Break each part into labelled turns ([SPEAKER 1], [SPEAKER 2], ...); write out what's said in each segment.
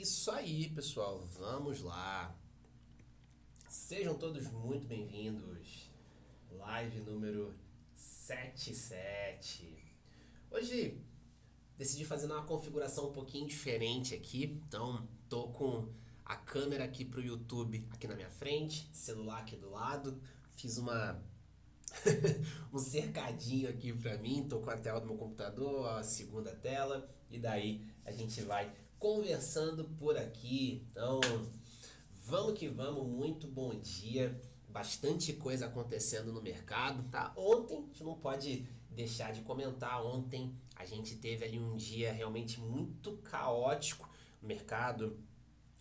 [SPEAKER 1] Isso aí, pessoal, vamos lá. Sejam todos muito bem-vindos. Live número 77. Hoje decidi fazer uma configuração um pouquinho diferente aqui. Então, tô com a câmera aqui pro YouTube aqui na minha frente, celular aqui do lado. Fiz um cercadinho aqui pra mim, tô com a tela do meu computador, a segunda tela, e daí a gente vai conversando por aqui. Então, vamos que vamos, muito bom dia, bastante coisa acontecendo no mercado, tá? Ontem, a gente não pode deixar de comentar, ontem a gente teve ali um dia realmente muito caótico no mercado.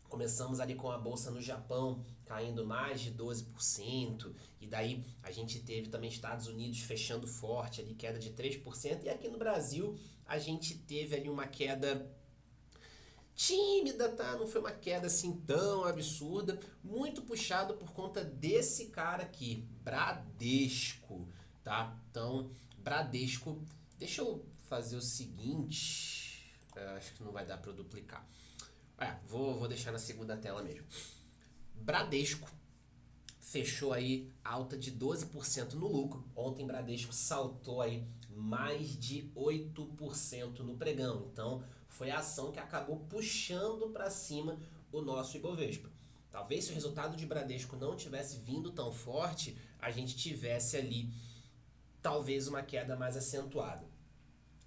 [SPEAKER 1] Começamos ali com a bolsa no Japão caindo mais de 12%, e daí a gente teve também Estados Unidos fechando forte, ali queda de 3%, e aqui no Brasil a gente teve ali uma queda tímida, tá? Não foi uma queda assim tão absurda, muito puxado por conta desse cara aqui, Bradesco, tá? Então, Bradesco, deixa eu fazer o seguinte, acho que não vai dar para eu duplicar. Vou deixar na segunda tela mesmo. Bradesco fechou aí alta de 12% no lucro. Ontem Bradesco saltou aí mais de 8% no pregão. Então foi a ação que acabou puxando para cima o nosso Ibovespa. Talvez se o resultado de Bradesco não tivesse vindo tão forte, a gente tivesse ali talvez uma queda mais acentuada.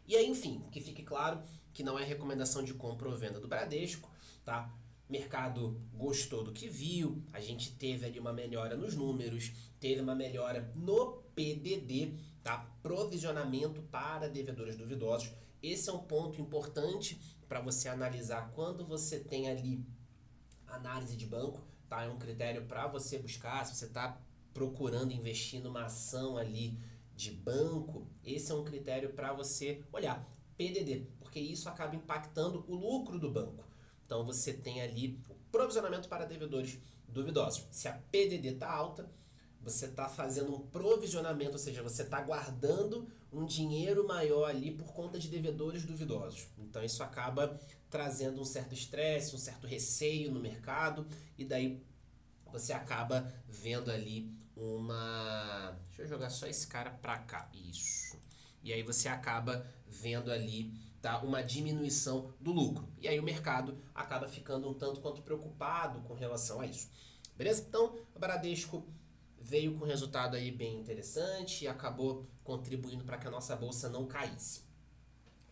[SPEAKER 1] E aí, enfim, que fique claro que não é recomendação de compra ou venda do Bradesco, tá? Mercado gostou do que viu, a gente teve ali uma melhora nos números, teve uma melhora no PDD, tá? Provisionamento para devedores duvidosos. Esse é um ponto importante para você analisar quando você tem ali análise de banco, tá? É um critério para você buscar, se você está procurando investir numa ação ali de banco, esse é um critério para você olhar PDD, porque isso acaba impactando o lucro do banco. Então você tem ali o provisionamento para devedores duvidosos. Se a PDD está alta, você está fazendo um provisionamento, ou seja, você está guardando um dinheiro maior ali por conta de devedores duvidosos. Então isso acaba trazendo um certo estresse, um certo receio no mercado, e daí você acaba vendo ali uma... Deixa eu jogar só esse cara pra cá. Isso. E aí você acaba vendo ali, tá, uma diminuição do lucro. E aí o mercado acaba ficando um tanto quanto preocupado com relação a isso. Beleza? Então, o Bradesco veio com um resultado aí bem interessante e acabou contribuindo para que a nossa bolsa não caísse.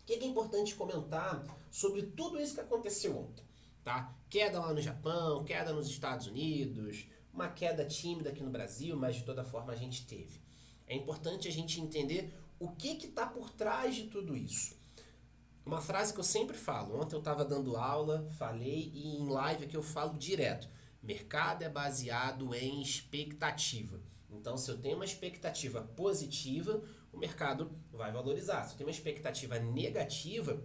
[SPEAKER 1] O que é importante comentar sobre tudo isso que aconteceu ontem? Tá? Queda lá no Japão, queda nos Estados Unidos, uma queda tímida aqui no Brasil, mas de toda forma a gente teve. É importante a gente entender o que está por trás de tudo isso. Uma frase que eu sempre falo, ontem eu estava dando aula, falei, e em live aqui eu falo direto. Mercado é baseado em expectativa. Então, se eu tenho uma expectativa positiva, o mercado vai valorizar. Se eu tenho uma expectativa negativa,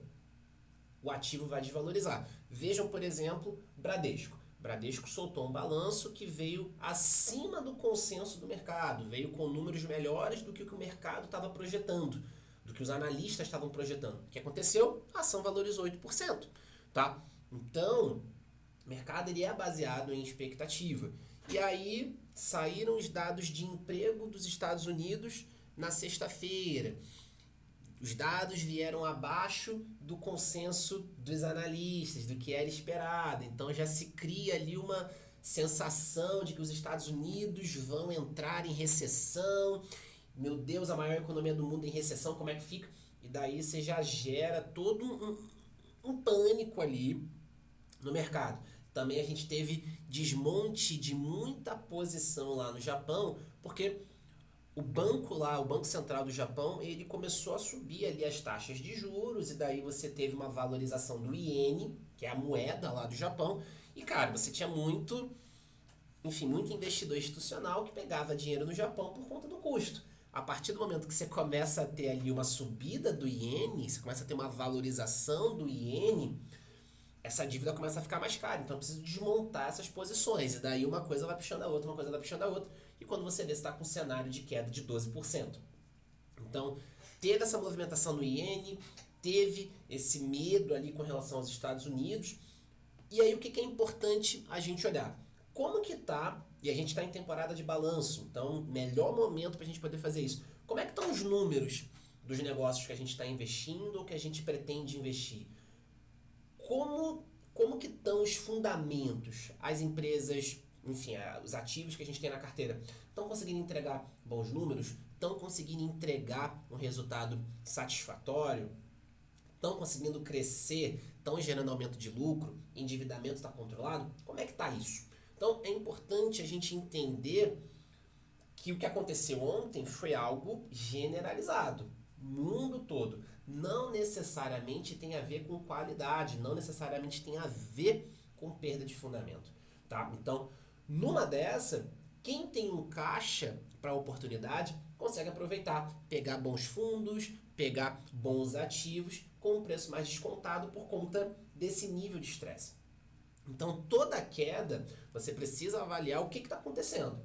[SPEAKER 1] o ativo vai desvalorizar. Vejam, por exemplo, Bradesco. Bradesco soltou um balanço que veio acima do consenso do mercado, veio com números melhores do que o mercado estava projetando, do que os analistas estavam projetando. O que aconteceu? A ação valorizou 8%. Tá? Então, o mercado ele é baseado em expectativa. E aí saíram os dados de emprego dos Estados Unidos na sexta-feira. Os dados vieram abaixo do consenso dos analistas, do que era esperado. Então já se cria ali uma sensação de que os Estados Unidos vão entrar em recessão. Meu Deus, a maior economia do mundo em recessão, como é que fica? E daí você já gera todo um pânico ali no mercado. Também a gente teve desmonte de muita posição lá no Japão, porque o banco lá, o Banco Central do Japão, ele começou a subir ali as taxas de juros, e daí você teve uma valorização do iene, que é a moeda lá do Japão, e cara, você tinha muito investidor institucional que pegava dinheiro no Japão por conta do custo. A partir do momento que você começa a ter ali uma subida do iene, você começa a ter uma valorização do iene, essa dívida começa a ficar mais cara. Então eu preciso desmontar essas posições. E daí uma coisa vai puxando a outra, uma coisa vai puxando a outra. E quando você vê, você está com um cenário de queda de 12%. Então, teve essa movimentação no iene, teve esse medo ali com relação aos Estados Unidos. E aí o que é importante a gente olhar? Como que tá, e a gente está em temporada de balanço, então melhor momento para a gente poder fazer isso. Como é que estão os números dos negócios que a gente está investindo ou que a gente pretende investir? Como que estão os fundamentos? As empresas, enfim, os ativos que a gente tem na carteira, estão conseguindo entregar bons números? Estão conseguindo entregar um resultado satisfatório? Estão conseguindo crescer? Estão gerando aumento de lucro? Endividamento está controlado? Como é que está isso? Então é importante a gente entender que o que aconteceu ontem foi algo generalizado, mundo todo. Não necessariamente tem a ver com qualidade, não necessariamente tem a ver com perda de fundamento, tá? Então, numa dessa, quem tem um caixa para oportunidade consegue aproveitar, pegar bons fundos, pegar bons ativos com um preço mais descontado por conta desse nível de estresse. Então, toda queda, você precisa avaliar o que está acontecendo.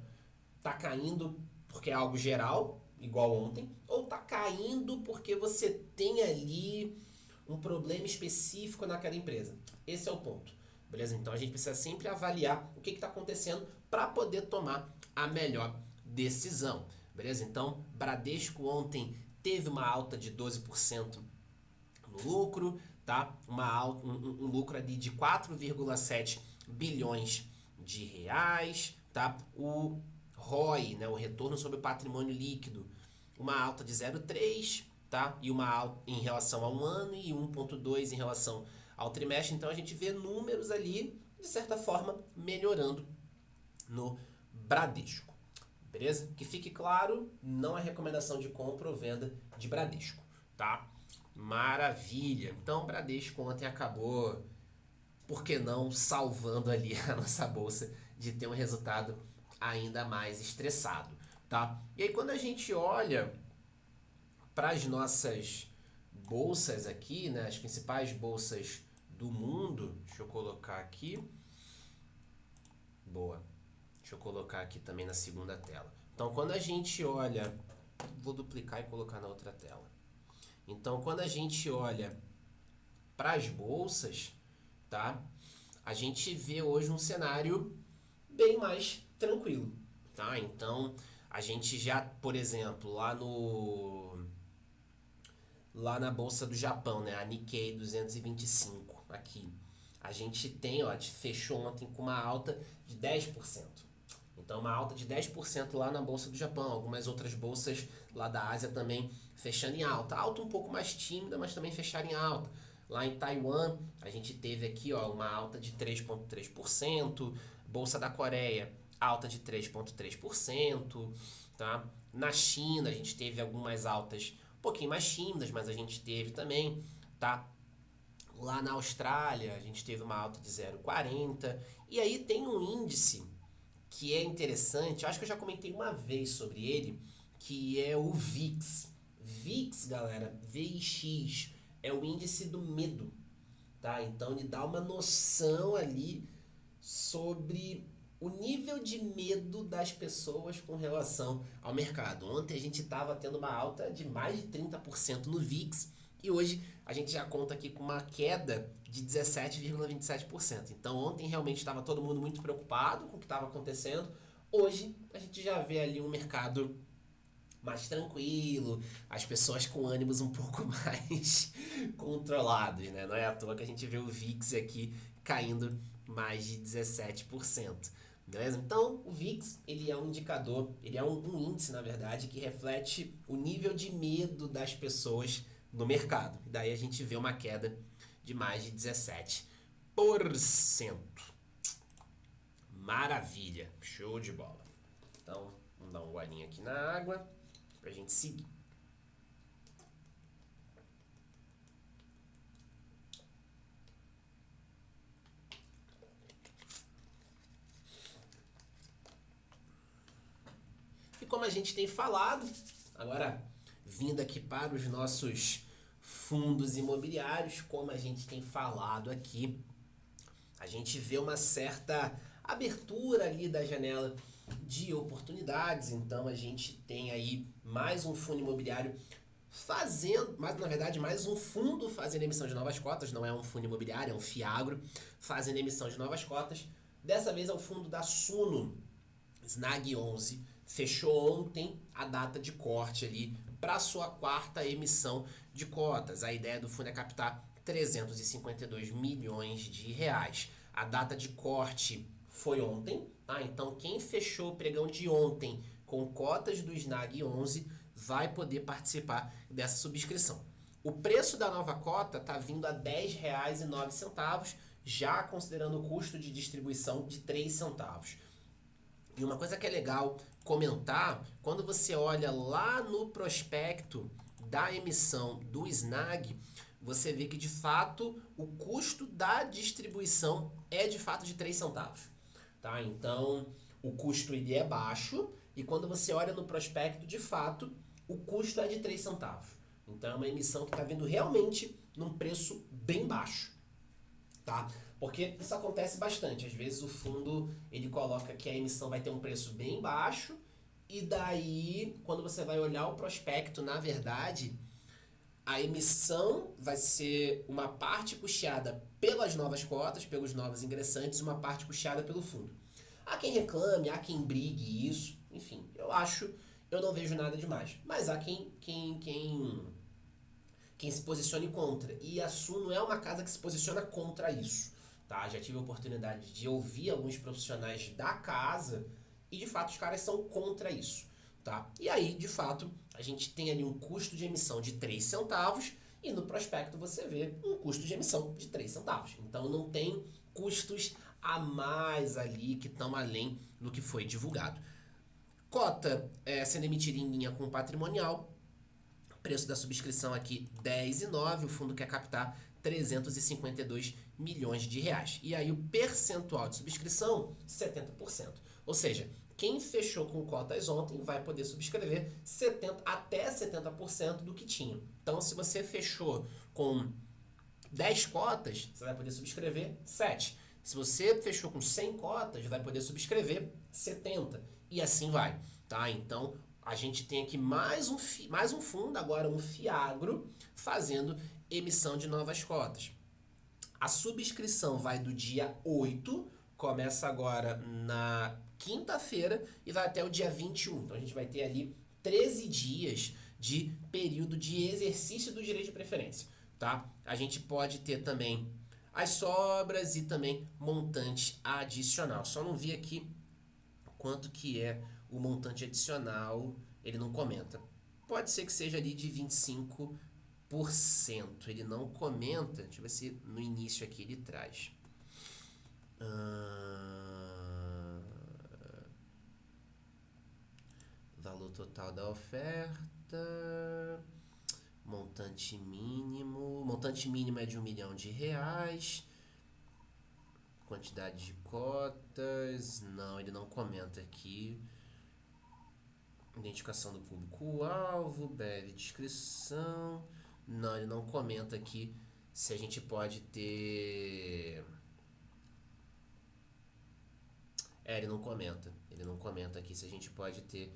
[SPEAKER 1] Está caindo porque é algo geral, igual ontem, ou está caindo porque você tem ali um problema específico naquela empresa. Esse é o ponto, beleza? Então a gente precisa sempre avaliar o que está acontecendo para poder tomar a melhor decisão, beleza? Então, Bradesco ontem teve uma alta de 12% no lucro, tá? Um lucro ali de 4,7 bilhões de reais, tá? O ROI, né, o retorno sobre o patrimônio líquido, uma alta de 0,3, tá? E uma alta em relação a um ano e 1,2 em relação ao trimestre. Então a gente vê números ali, de certa forma, melhorando no Bradesco. Beleza? Que fique claro, não é recomendação de compra ou venda de Bradesco, tá? Maravilha. Então o Bradesco ontem acabou, por que não, salvando ali a nossa bolsa de ter um resultado ainda mais estressado, tá? E aí quando a gente olha para as nossas bolsas aqui, né, as principais bolsas do mundo, deixa eu colocar aqui, boa, deixa eu colocar aqui também na segunda tela. Então quando a gente olha, vou duplicar e colocar na outra tela. Então quando a gente olha para as bolsas, tá? A gente vê hoje um cenário bem mais tranquilo, tá? Então, a gente já, por exemplo, lá na bolsa do Japão, né, a Nikkei 225 aqui, a gente tem, ó, a gente fechou ontem com uma alta de 10%. Então, uma alta de 10% lá na bolsa do Japão, algumas outras bolsas lá da Ásia também fechando em alta. Alta um pouco mais tímida, mas também fecharam em alta. Lá em Taiwan, a gente teve aqui, ó, uma alta de 3,3%, bolsa da Coreia, alta de 3,3%, tá? Na China, a gente teve algumas altas um pouquinho mais tímidas, mas a gente teve também, tá? Lá na Austrália, a gente teve uma alta de 0,40%. E aí tem um índice que é interessante, acho que eu já comentei uma vez sobre ele, que é o VIX. VIX, galera, VIX, é o índice do medo, tá? Então ele dá uma noção ali sobre o nível de medo das pessoas com relação ao mercado. Ontem a gente estava tendo uma alta de mais de 30% no VIX e hoje a gente já conta aqui com uma queda de 17,27%. Então ontem realmente estava todo mundo muito preocupado com o que estava acontecendo. Hoje a gente já vê ali um mercado mais tranquilo, as pessoas com ânimos um pouco mais controlados, né? Não é à toa que a gente vê o VIX aqui caindo mais de 17%. Beleza? Então, o VIX, ele é um indicador, ele é um índice, na verdade, que reflete o nível de medo das pessoas no mercado. E daí a gente vê uma queda de mais de 17%. Maravilha! Show de bola! Então, vamos dar um golinho aqui na água pra gente seguir. E como a gente tem falado, agora vindo aqui para os nossos fundos imobiliários, como a gente tem falado aqui, a gente vê uma certa abertura ali da janela de oportunidades. Então a gente tem aí mais um fundo imobiliário fazendo, mas na verdade mais um fundo fazendo emissão de novas cotas, não é um fundo imobiliário, é um fiagro fazendo emissão de novas cotas. Dessa vez é o fundo da Suno, SNAG 11, fechou ontem a data de corte ali para sua quarta emissão de cotas. A ideia do fundo é captar 352 milhões de reais. A data de corte foi ontem, tá? Então quem fechou o pregão de ontem com cotas do SNAG 11 vai poder participar dessa subscrição. O preço da nova cota está vindo a R$ 10,09, já considerando o custo de distribuição de 3 centavos. E uma coisa que é legal comentar, quando você olha lá no prospecto da emissão do SNAG, você vê que de fato o custo da distribuição é de fato de 3 centavos. Tá? Então o custo ele é baixo e quando você olha no prospecto, de fato, o custo é de 3 centavos. Então é uma emissão que está vindo realmente num preço bem baixo. Tá? Porque isso acontece bastante. Às vezes o fundo ele coloca que a emissão vai ter um preço bem baixo e daí, quando você vai olhar o prospecto, na verdade, a emissão vai ser uma parte custeada pelas novas cotas, pelos novos ingressantes, e uma parte custeada pelo fundo. Há quem reclame, há quem brigue isso, enfim, eu não vejo nada demais. Mas há quem se posicione contra. E a Suno é uma casa que se posiciona contra isso. Tá? Já tive a oportunidade de ouvir alguns profissionais da casa e de fato os caras são contra isso. Tá? E aí, de fato, a gente tem ali um custo de emissão de 3 centavos e no prospecto você vê um custo de emissão de 3 centavos. Então não tem custos a mais ali que estão além do que foi divulgado. Cota sendo emitida em linha com patrimonial. Preço da subscrição aqui R$10,09, o fundo quer captar 352 milhões de reais. E aí o percentual de subscrição, 70%. Ou seja, quem fechou com cotas ontem vai poder subscrever até 70% do que tinha. Então, se você fechou com 10 cotas, você vai poder subscrever 7. Se você fechou com 100 cotas, vai poder subscrever 70. E assim vai. Tá? Então, a gente tem aqui mais um fundo, agora um fiagro, fazendo emissão de novas cotas. A subscrição vai do dia 8, começa agora na quinta-feira e vai até o dia 21. Então a gente vai ter ali 13 dias de período de exercício do direito de preferência. Tá? A gente pode ter também as sobras e também montante adicional. Só não vi aqui quanto que é o montante adicional, ele não comenta. Pode ser que seja ali de 25%. Ele não comenta. Deixa eu ver se no início aqui ele traz. Valor total da oferta. Montante mínimo. Montante mínimo é de R$1 milhão. Quantidade de cotas. Não, ele não comenta aqui. Identificação do público-alvo, breve descrição. Não, ele não comenta aqui se a gente pode ter... ele não comenta. Ele não comenta aqui se a gente pode ter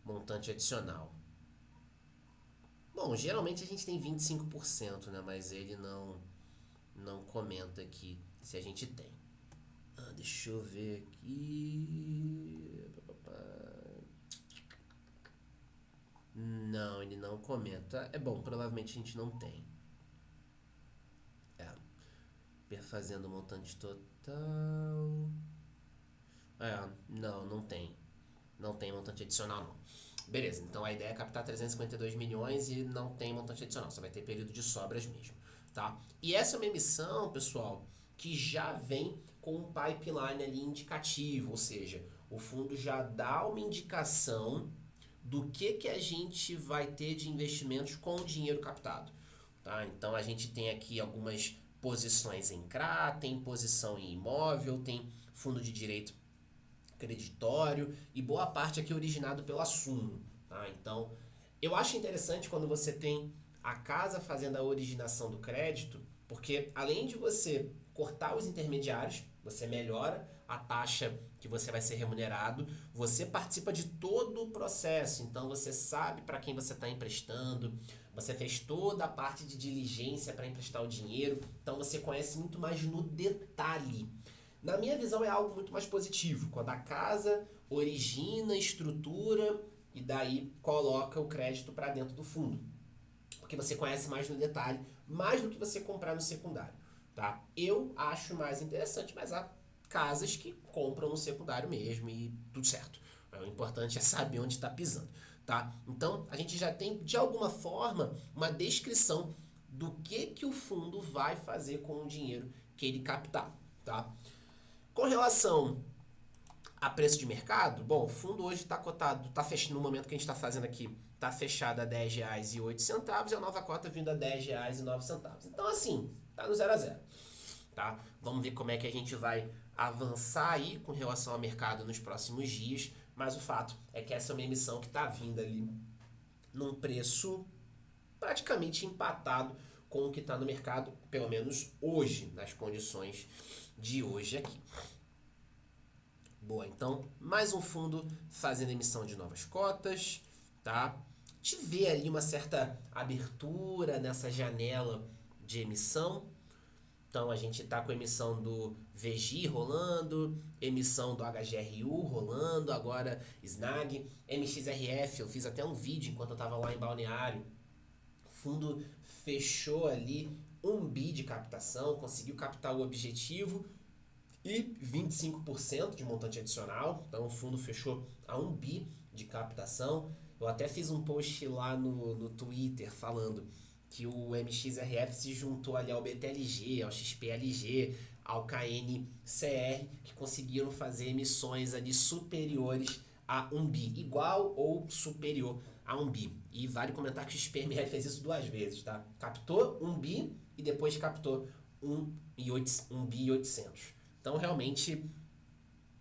[SPEAKER 1] montante adicional. Bom, geralmente a gente tem 25%, né? Mas ele não comenta aqui se a gente tem. Deixa eu ver aqui... Não, ele não comenta. É bom, provavelmente a gente não tem. Fazendo o montante total. Não tem. Não tem montante adicional, não. Beleza, então a ideia é captar 352 milhões e não tem montante adicional. Só vai ter período de sobras mesmo, tá? E essa é uma emissão, pessoal, que já vem com um pipeline ali indicativo. Ou seja, o fundo já dá uma indicação do que a gente vai ter de investimentos com o dinheiro captado. Tá? Então a gente tem aqui algumas posições em CRA, tem posição em imóvel, tem fundo de direito creditório e boa parte aqui originado pela Suno. Tá? Então eu acho interessante quando você tem a casa fazendo a originação do crédito, porque além de você cortar os intermediários, você melhora a taxa que você vai ser remunerado, você participa de todo o processo, então você sabe para quem você está emprestando, você fez toda a parte de diligência para emprestar o dinheiro, então você conhece muito mais no detalhe. Na minha visão é algo muito mais positivo, quando a casa origina, estrutura e daí coloca o crédito para dentro do fundo. Porque você conhece mais no detalhe, mais do que você comprar no secundário, tá? Eu acho mais interessante, mas há casas que compram no secundário mesmo e tudo certo. O importante é saber onde está pisando, tá? Então, a gente já tem, de alguma forma, uma descrição do que o fundo vai fazer com o dinheiro que ele captar, tá? Com relação a preço de mercado, bom, o fundo hoje está cotado, tá fechado, no momento que a gente está fazendo aqui, está fechado a R$10,08 e a nova cota vindo a R$10,09. Então, assim, tá no 0 a 0, tá? Vamos ver como é que a gente vai avançar aí com relação ao mercado nos próximos dias, mas o fato é que essa é uma emissão que está vindo ali num preço praticamente empatado com o que está no mercado, pelo menos hoje, nas condições de hoje aqui. Boa, então, mais um fundo fazendo emissão de novas cotas, tá? A gente vê ali uma certa abertura nessa janela de emissão. Então, a gente está com a emissão do VGI rolando, emissão do HGRU rolando, agora SNAG, MXRF, eu fiz até um vídeo enquanto eu estava lá em Balneário. O fundo fechou ali 1 bi de captação, conseguiu captar o objetivo, e 25% de montante adicional, então o fundo fechou a 1 bi de captação. Eu até fiz um post lá no Twitter falando que o MXRF se juntou ali ao BTLG, ao XPLG, ao KNCR, que conseguiram fazer emissões ali superiores a 1 bi, igual ou superior a 1 bi. E vale comentar que o XPMR fez isso 2 vezes, tá? Captou 1 bi e depois captou 1 bi e 800. Então, realmente,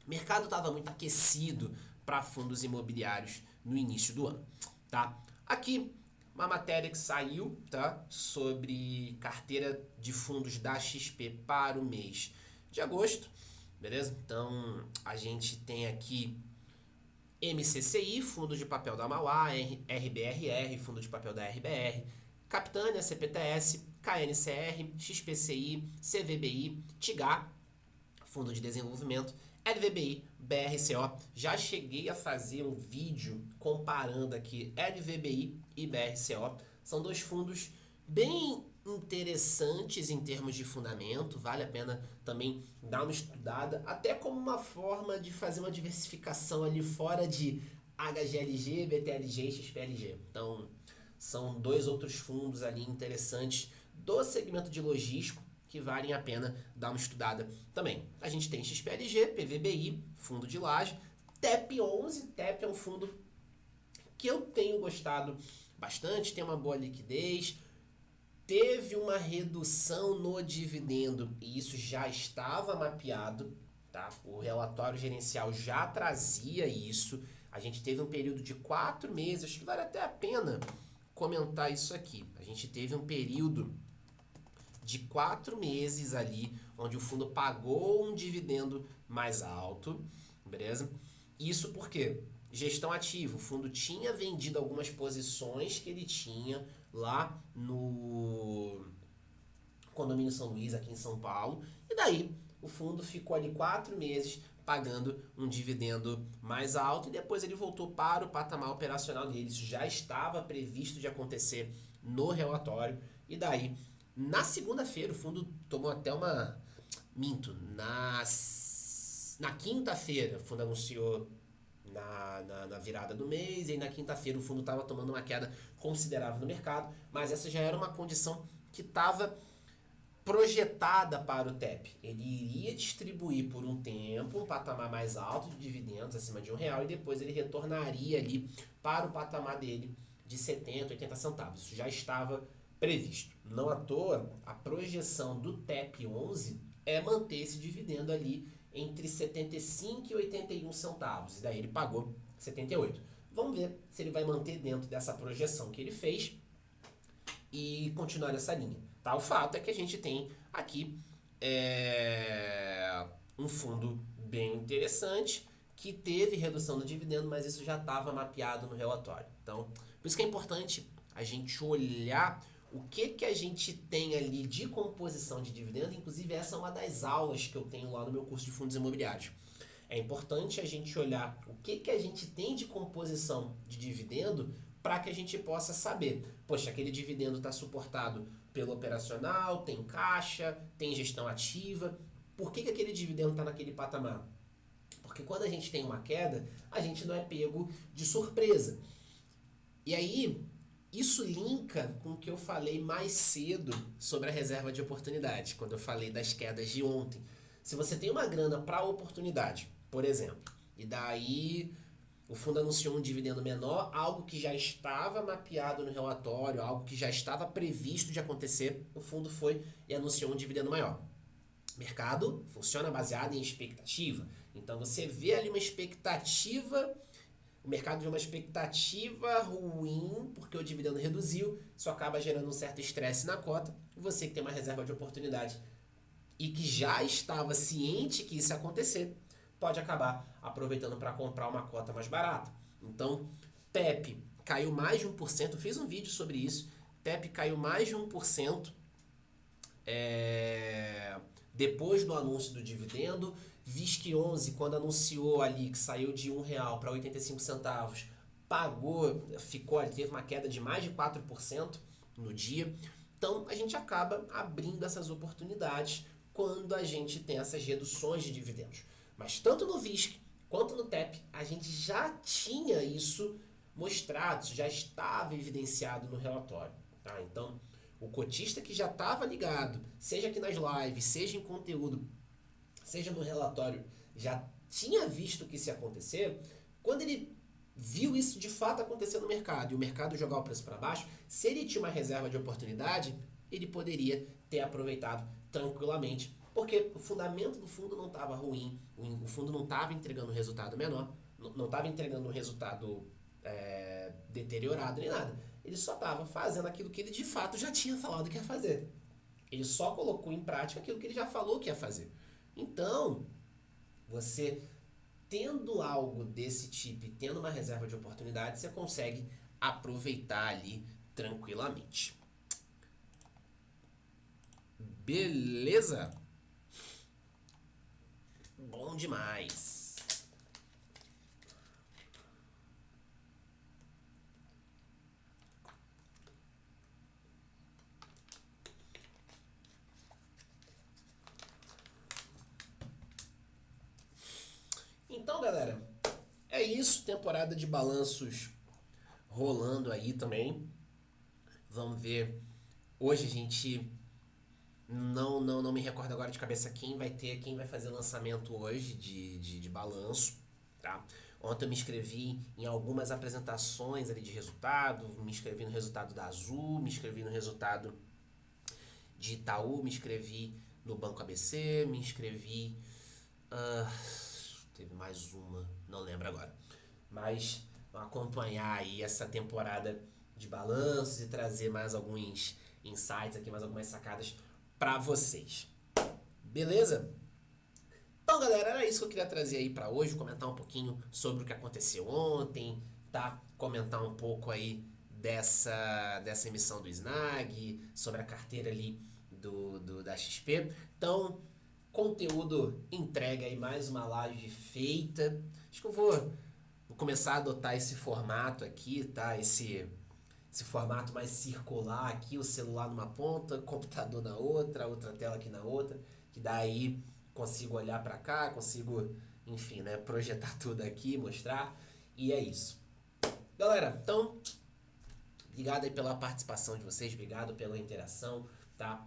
[SPEAKER 1] o mercado estava muito aquecido para fundos imobiliários no início do ano, tá? Aqui, uma matéria que saiu, tá? Sobre carteira de fundos da XP para o mês de agosto, beleza? Então, a gente tem aqui MCCI, Fundo de Papel da Mauá, RBRR, Fundo de Papel da RBR, Capitânia, CPTS, KNCR, XPCI, CVBI, TIGA, Fundo de Desenvolvimento, LVBI, BRCO. Já cheguei a fazer um vídeo comparando aqui LVBI e BRCO. São 2 fundos bem interessantes em termos de fundamento. Vale a pena também dar uma estudada, até como uma forma de fazer uma diversificação ali fora de HGLG, BTLG e XPLG. Então, são 2 outros fundos ali interessantes do segmento de logístico, que valem a pena dar uma estudada também. A gente tem XPLG, PVBI, fundo de laje, TEP11. TEP é um fundo que eu tenho gostado bastante, tem uma boa liquidez, teve uma redução no dividendo e isso já estava mapeado, tá? O relatório gerencial já trazia isso. A gente teve um período de 4 meses, acho que vale até a pena comentar isso aqui. A gente teve um período de 4 meses ali, onde o fundo pagou um dividendo mais alto, beleza? Isso porque gestão ativa, o fundo tinha vendido algumas posições que ele tinha lá no Condomínio São Luís, aqui em São Paulo, e daí o fundo ficou ali 4 meses pagando um dividendo mais alto e depois ele voltou para o patamar operacional dele. Isso já estava previsto de acontecer no relatório, e daí na segunda-feira, o fundo tomou até uma... Minto. Na quinta-feira, o fundo anunciou na virada do mês, e aí na quinta-feira o fundo estava tomando uma queda considerável no mercado, mas essa já era uma condição que estava projetada para o TEP. Ele iria distribuir por um tempo um patamar mais alto de dividendos, acima de R$1, e depois ele retornaria ali para o patamar dele de 70, 80 centavos. Isso já estava previsto. Não à toa, a projeção do TEP11 é manter esse dividendo ali entre 75 e 81 centavos. E daí ele pagou 78. Vamos ver se ele vai manter dentro dessa projeção que ele fez e continuar nessa linha. Tá? O fato é que a gente tem aqui um fundo bem interessante que teve redução do dividendo, mas isso já estava mapeado no relatório. Então, por isso que é importante a gente olhar o que a gente tem ali de composição de dividendo. Inclusive, essa é uma das aulas que eu tenho lá no meu curso de fundos imobiliários. É importante a gente olhar o que a gente tem de composição de dividendo para que a gente possa saber, poxa, aquele dividendo está suportado pelo operacional, tem caixa, tem gestão ativa. Por que aquele dividendo está naquele patamar? Porque quando a gente tem uma queda, a gente não é pego de surpresa. E aí, isso linka com o que eu falei mais cedo sobre a reserva de oportunidade, quando eu falei das quedas de ontem. Se você tem uma grana para oportunidade, por exemplo, e daí o fundo anunciou um dividendo menor, algo que já estava mapeado no relatório, algo que já estava previsto de acontecer, o fundo foi e anunciou um dividendo maior. Mercado funciona baseado em expectativa. Então você vê ali uma expectativa, o mercado vê uma expectativa ruim, porque o dividendo reduziu, isso acaba gerando um certo estresse na cota. Você que tem uma reserva de oportunidade e que já estava ciente que isso ia acontecer, pode acabar aproveitando para comprar uma cota mais barata. Então, TEP caiu mais de 1%, eu fiz um vídeo sobre isso, TEP caiu mais de 1%, depois do anúncio do dividendo. VISC11, quando anunciou ali que saiu de R$1 para 85 centavos, pagou, ficou ali, teve uma queda de mais de 4% no dia. Então, a gente acaba abrindo essas oportunidades quando a gente tem essas reduções de dividendos. Mas tanto no VISC quanto no TEP, a gente já tinha isso mostrado, isso já estava evidenciado no relatório. Tá? Então, o cotista que já estava ligado, seja aqui nas lives, seja em conteúdo, seja no relatório, já tinha visto que isso ia acontecer, quando ele viu isso de fato acontecer no mercado e o mercado jogar o preço para baixo, se ele tinha uma reserva de oportunidade, ele poderia ter aproveitado tranquilamente, porque o fundamento do fundo não estava ruim, o fundo não estava entregando um resultado menor, não estava entregando um resultado deteriorado nem nada. Ele só estava fazendo aquilo que ele de fato já tinha falado que ia fazer. Ele só colocou em prática aquilo que ele já falou que ia fazer. Então, você tendo algo desse tipo e tendo uma reserva de oportunidade, você consegue aproveitar ali tranquilamente. Beleza? Bom demais. Então, galera, é isso. Temporada de balanços rolando aí também. Vamos ver. Hoje a gente não me recordo agora de cabeça quem vai fazer lançamento hoje de balanço, tá? Ontem eu me inscrevi em algumas apresentações ali de resultado, me inscrevi no resultado da Azul, me inscrevi no resultado de Itaú, me inscrevi no Banco ABC, me inscrevi... teve mais uma, não lembro agora. Mas vamos acompanhar aí essa temporada de balanços e trazer mais alguns insights aqui, mais algumas sacadas para vocês. Beleza? Então, galera, era isso que eu queria trazer aí para hoje, comentar um pouquinho sobre o que aconteceu ontem, tá? Comentar um pouco aí dessa emissão do Snag, sobre a carteira ali da XP. Então, conteúdo entregue aí, mais uma live feita. Acho que eu vou começar a adotar esse formato aqui, tá? Esse formato mais circular aqui, o celular numa ponta, computador na outra, outra tela aqui na outra, que daí consigo olhar para cá, consigo, enfim, né, projetar tudo aqui, mostrar, e é isso. Galera, então, obrigado aí pela participação de vocês, obrigado pela interação, tá?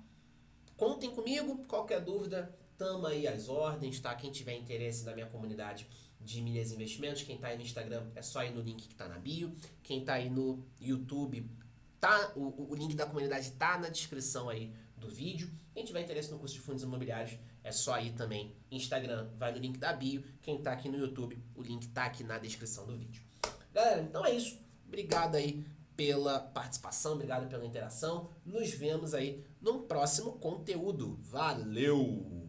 [SPEAKER 1] Contem comigo, qualquer dúvida, tamo aí às ordens, tá? Quem tiver interesse na minha comunidade de Milhas Investimentos, quem tá aí no Instagram é só ir no link que tá na bio, quem tá aí no YouTube, tá, o link da comunidade tá na descrição aí do vídeo. Quem tiver interesse no curso de fundos imobiliários é só ir também Instagram, vai no link da bio, quem tá aqui no YouTube, o link tá aqui na descrição do vídeo. Galera, então é isso, obrigado aí pela participação, obrigado pela interação, nos vemos aí num próximo conteúdo. Valeu!